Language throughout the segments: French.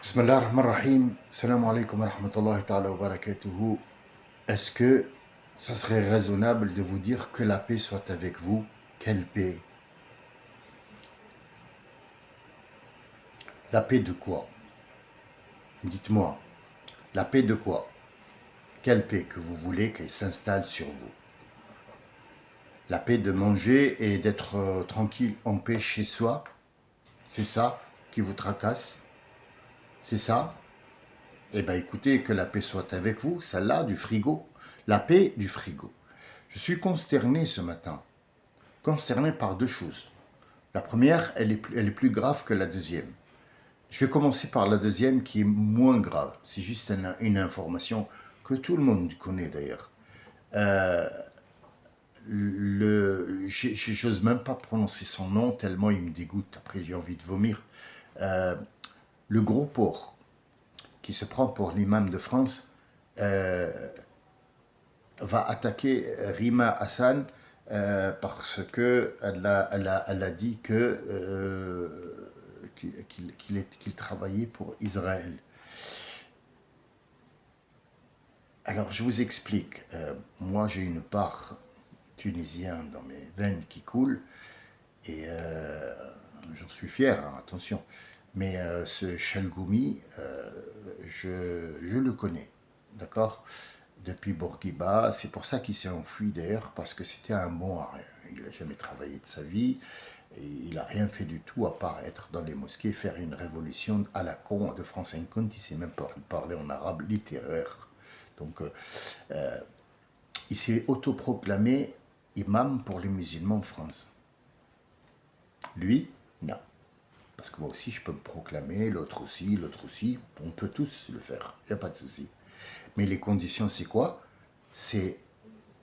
Bismillah ar-Rahman ar-Rahim. Salam alaikum wa rahmatullahi ta'ala wa barakatuhu. Est-ce que ça serait raisonnable de vous dire que la paix soit avec vous? Quelle paix? La paix de quoi? Dites-moi. La paix de quoi? Quelle paix que vous voulez qu'elle s'installe sur vous? La paix de manger et d'être tranquille en paix chez soi? C'est ça qui vous tracasse? C'est ça? Eh bien écoutez, que la paix soit avec vous, celle-là du frigo. La paix du frigo. Je suis consterné ce matin. Concerné par deux choses. La première, elle est plus grave que la deuxième. Je vais commencer par la deuxième qui est moins grave. C'est juste une information que tout le monde connaît d'ailleurs. J'ose même pas prononcer son nom tellement il me dégoûte. Après, j'ai envie de vomir. Le gros porc qui se prend pour l'imam de France va attaquer Rima Hassan parce qu'elle a dit qu'il travaillait pour Israël. Alors je vous explique. Moi j'ai une part tunisienne dans mes veines qui coule et j'en suis fier, hein, attention. Mais ce Chalgoumi, je le connais, d'accord? Depuis Bourguiba, c'est pour ça qu'il s'est enfui d'ailleurs, parce que c'était un bon à rien. Il n'a jamais travaillé de sa vie, et il n'a rien fait du tout à part être dans les mosquées, faire une révolution à la con de France 50, il ne sait même pas parler en arabe littéraire. Donc il s'est autoproclamé imam pour les musulmans en France. Lui, non. Parce que moi aussi, je peux me proclamer, l'autre aussi, on peut tous le faire, il n'y a pas de souci. Mais les conditions, c'est quoi? C'est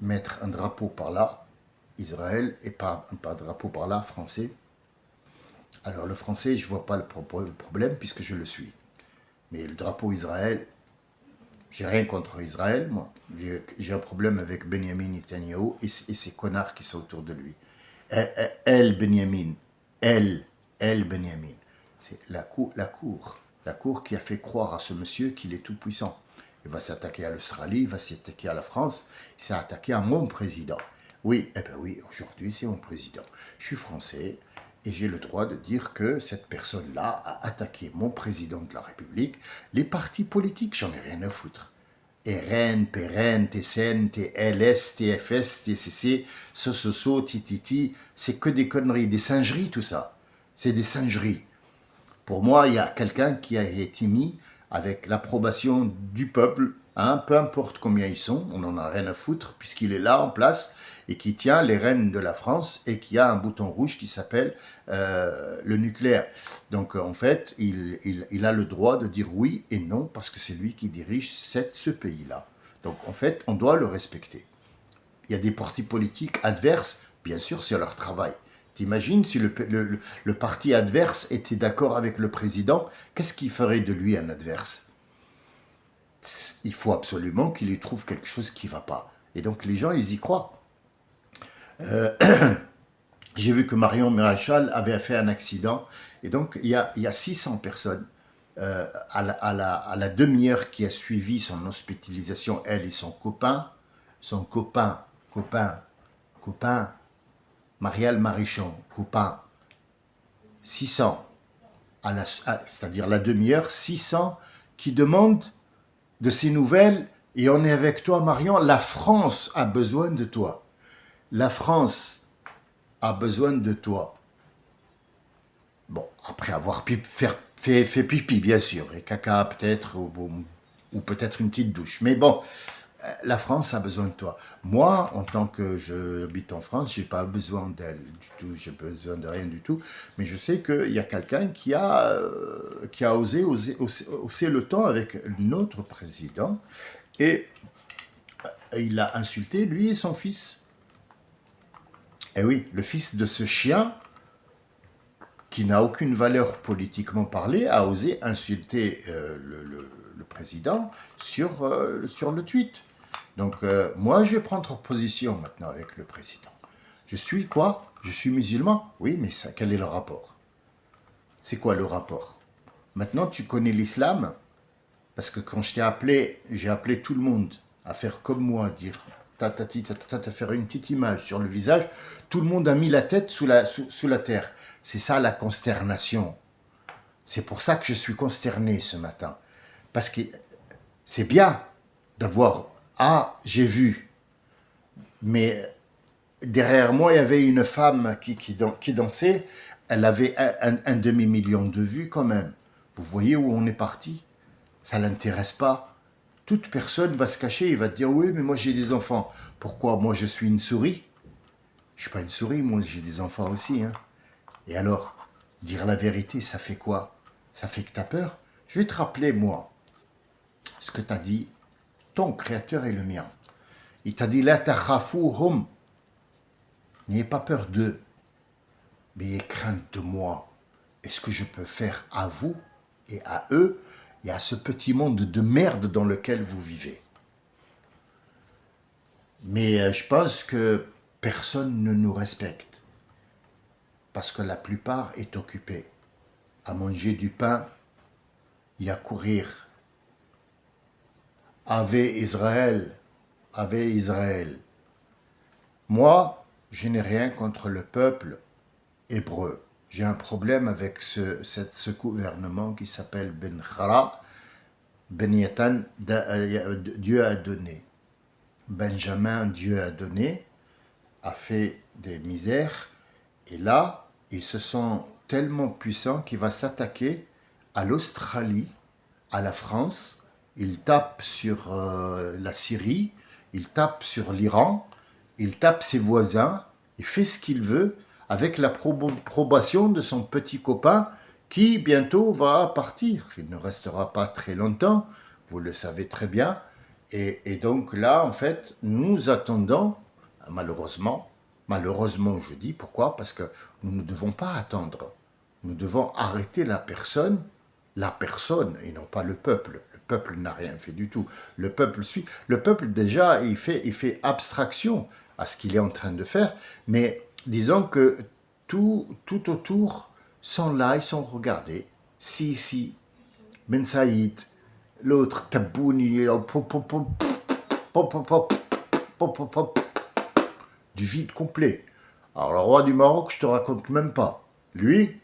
mettre un drapeau par là, Israël, et pas un drapeau par là, français. Alors le français, je ne vois pas le problème puisque je le suis. Mais le drapeau Israël, j'ai rien contre Israël, moi. J'ai un problème avec Benjamin Netanyahu et ces connards qui sont autour de lui. Benjamin, elle Benjamin. C'est la cour qui a fait croire à ce monsieur qu'il est tout puissant. Il va s'attaquer à l'Australie, il va s'attaquer à la France, il s'est attaqué à mon président. Oui, eh bien oui, aujourd'hui c'est mon président. Je suis français et j'ai le droit de dire que cette personne-là a attaqué mon président de la République. Les partis politiques, j'en ai rien à foutre. RN, PRN, TCN, TLS, TFS, TCC, SOSOSO, TTT, c'est que des conneries, des singeries tout ça. C'est des singeries. Pour moi, il y a quelqu'un qui a été mis avec l'approbation du peuple, hein, peu importe combien ils sont, on n'en a rien à foutre, puisqu'il est là en place et qui tient les rênes de la France et qui a un bouton rouge qui s'appelle le nucléaire. Donc en fait, il a le droit de dire oui et non parce que c'est lui qui dirige ce pays-là. Donc en fait, on doit le respecter. Il y a des partis politiques adverses, bien sûr, c'est leur travail. T'imagines si le parti adverse était d'accord avec le président, qu'est-ce qui ferait de lui un adverse? Il faut absolument qu'il y trouve quelque chose qui ne va pas. Et donc les gens, ils y croient. J'ai vu que Marion Maréchal avait fait un accident. Et donc il y a 600 personnes à la demi-heure qui a suivi son hospitalisation, elle et son copain, Marielle Marichon, copain, 600, c'est-à-dire la demi-heure, 600 qui demandent de ces nouvelles et on est avec toi Marion, la France a besoin de toi. La France a besoin de toi. Bon, après avoir fait pipi, bien sûr, et caca peut-être, ou peut-être une petite douche. Mais bon, la France a besoin de toi. Moi, en tant que j'habite en France, j'ai pas besoin d'elle du tout, j'ai besoin de rien du tout. Mais je sais qu'il y a quelqu'un qui a osé hausser le ton avec notre président et il a insulté lui et son fils. Et oui, le fils de ce chien qui n'a aucune valeur politiquement parlé, a osé insulter le président sur le tweet. Donc moi, je vais prendre position maintenant avec le président. Je suis quoi? Je suis musulman? Oui, mais ça, quel est le rapport? C'est quoi le rapport? Maintenant, tu connais l'islam, parce que quand je t'ai appelé, j'ai appelé tout le monde à faire comme moi, dire faire une petite image sur le visage. Tout le monde a mis la tête sous la terre. C'est ça la consternation. C'est pour ça que je suis consterné ce matin. Parce que c'est bien d'avoir ah, j'ai vu, mais derrière moi, il y avait une femme qui dansait. Elle avait un demi-million de vues quand même. Vous voyez où on est parti? Ça ne l'intéresse pas. Toute personne va se cacher et va te dire oui, mais moi j'ai des enfants. Pourquoi? Moi je suis une souris? Je ne suis pas une souris, moi j'ai des enfants aussi. Hein. Et alors, dire la vérité, ça fait quoi? Ça fait que tu as peur? Je vais te rappeler, moi, ce que tu as dit. Ton créateur est le mien. Il t'a dit la takhafouhum. N'ayez pas peur d'eux, mais ayez crainte de moi. Et ce que je peux faire à vous et à eux et à ce petit monde de merde dans lequel vous vivez. Mais je pense que personne ne nous respecte parce que la plupart est occupée à manger du pain et à courir. Ave Israël, Ave Israël. Moi, je n'ai rien contre le peuple hébreu. J'ai un problème avec ce gouvernement qui s'appelle Ben Khara, Ben Yatan, Dieu a donné. Benjamin, Dieu a donné, a fait des misères, et là, ils se sont tellement puissants qu'il va s'attaquer à l'Australie, à la France, il tape sur la Syrie, il tape sur l'Iran, il tape ses voisins, il fait ce qu'il veut avec la probation de son petit copain qui bientôt va partir. Il ne restera pas très longtemps, vous le savez très bien. Et donc là, en fait, nous attendons, malheureusement je dis, pourquoi? Parce que nous ne devons pas attendre. Nous devons arrêter la personne, et non pas le peuple. Le peuple n'a rien fait du tout. Le peuple suit. Le peuple déjà, il fait abstraction à ce qu'il est en train de faire, mais disons que tout autour sont là, ils sont regardés. Si, Ben Saïd, l'autre, Tabouni, du vide complet. Alors le roi du Maroc, je te raconte même pas. Lui,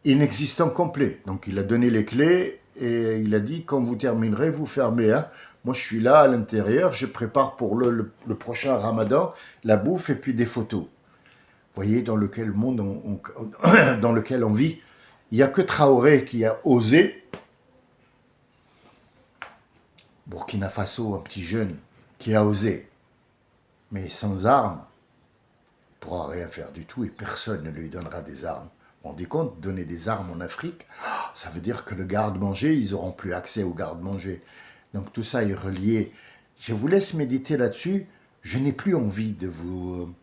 inexistant complet. Donc il a donné les clés et il a dit quand vous terminerez, vous fermez. Hein. Moi je suis là à l'intérieur, je prépare pour le prochain Ramadan la bouffe et puis des photos. Vous voyez dans lequel monde dans lequel on vit. Il n'y a que Traoré qui a osé. Burkina Faso, un petit jeune qui a osé. Mais sans armes, il ne pourra rien faire du tout et personne ne lui donnera des armes. Vous vous rendez compte, donner des armes en Afrique, ça veut dire que le garde-manger, ils n'auront plus accès au garde-manger. Donc tout ça est relié. Je vous laisse méditer là-dessus. Je n'ai plus envie de vous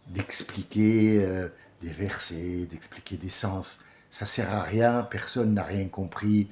d'expliquer des versets, d'expliquer des sens. Ça ne sert à rien, personne n'a rien compris.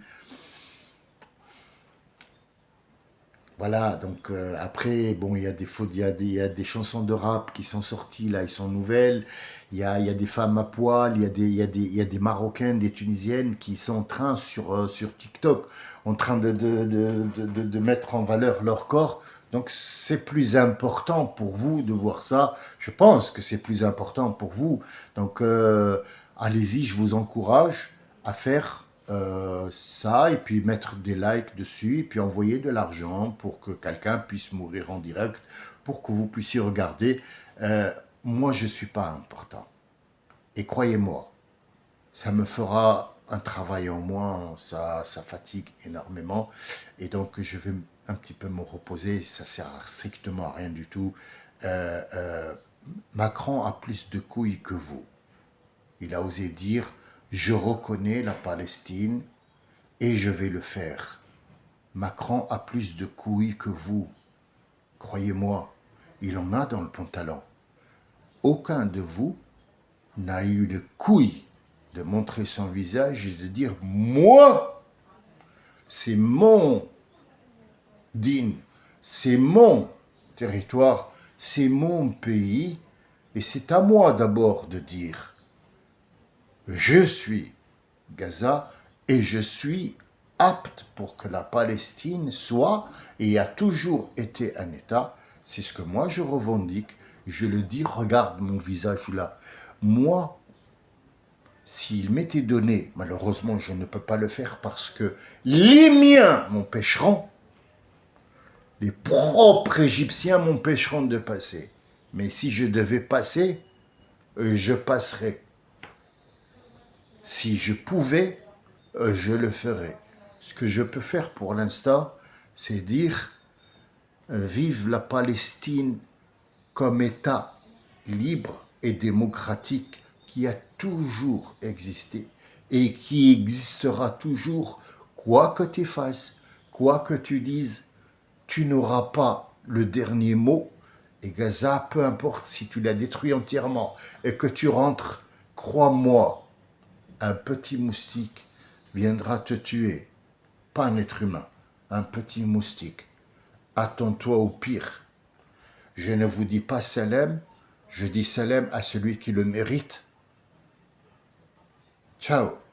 Voilà, donc après, bon, il y a des chansons de rap qui sont sorties, là, ils sont nouvelles. Il y a des femmes à poil, il y a des Marocaines, des Tunisiennes qui sont en train sur TikTok, en train de mettre en valeur leur corps. Donc c'est plus important pour vous de voir ça. Je pense que c'est plus important pour vous. Donc allez-y, je vous encourage à faire ça et puis mettre des likes dessus et puis envoyer de l'argent pour que quelqu'un puisse mourir en direct, pour que vous puissiez regarder. Moi, je ne suis pas important. Et croyez-moi, ça me fera un travail en moins, ça fatigue énormément. Et donc, je vais un petit peu me reposer, ça sert strictement à rien du tout. Macron a plus de couilles que vous. Il a osé dire, je reconnais la Palestine et je vais le faire. Macron a plus de couilles que vous. Croyez-moi, il en a dans le pantalon. Aucun de vous n'a eu de couilles de montrer son visage et de dire « Moi, c'est mon dîne, c'est mon territoire, c'est mon pays et c'est à moi d'abord de dire « Je suis Gaza, Et je suis apte pour que la Palestine soit et a toujours été un État. C'est ce que moi je revendique. Je le dis, regarde mon visage là. Moi, s'il m'était donné, malheureusement je ne peux pas le faire parce que les miens m'empêcheront, les propres Égyptiens m'empêcheront de passer. Mais si je devais passer, je passerais. Si je pouvais, je le ferais. Ce que je peux faire pour l'instant, c'est dire vive la Palestine comme État libre et démocratique qui a toujours existé et qui existera toujours, quoi que tu fasses, quoi que tu dises, tu n'auras pas le dernier mot. Et Gaza, peu importe si tu la détruis entièrement et que tu rentres, crois-moi, un petit moustique viendra te tuer. Pas un être humain, un petit moustique. Attends-toi au pire. Je ne vous dis pas Salem, je dis Salem à celui qui le mérite. Ciao.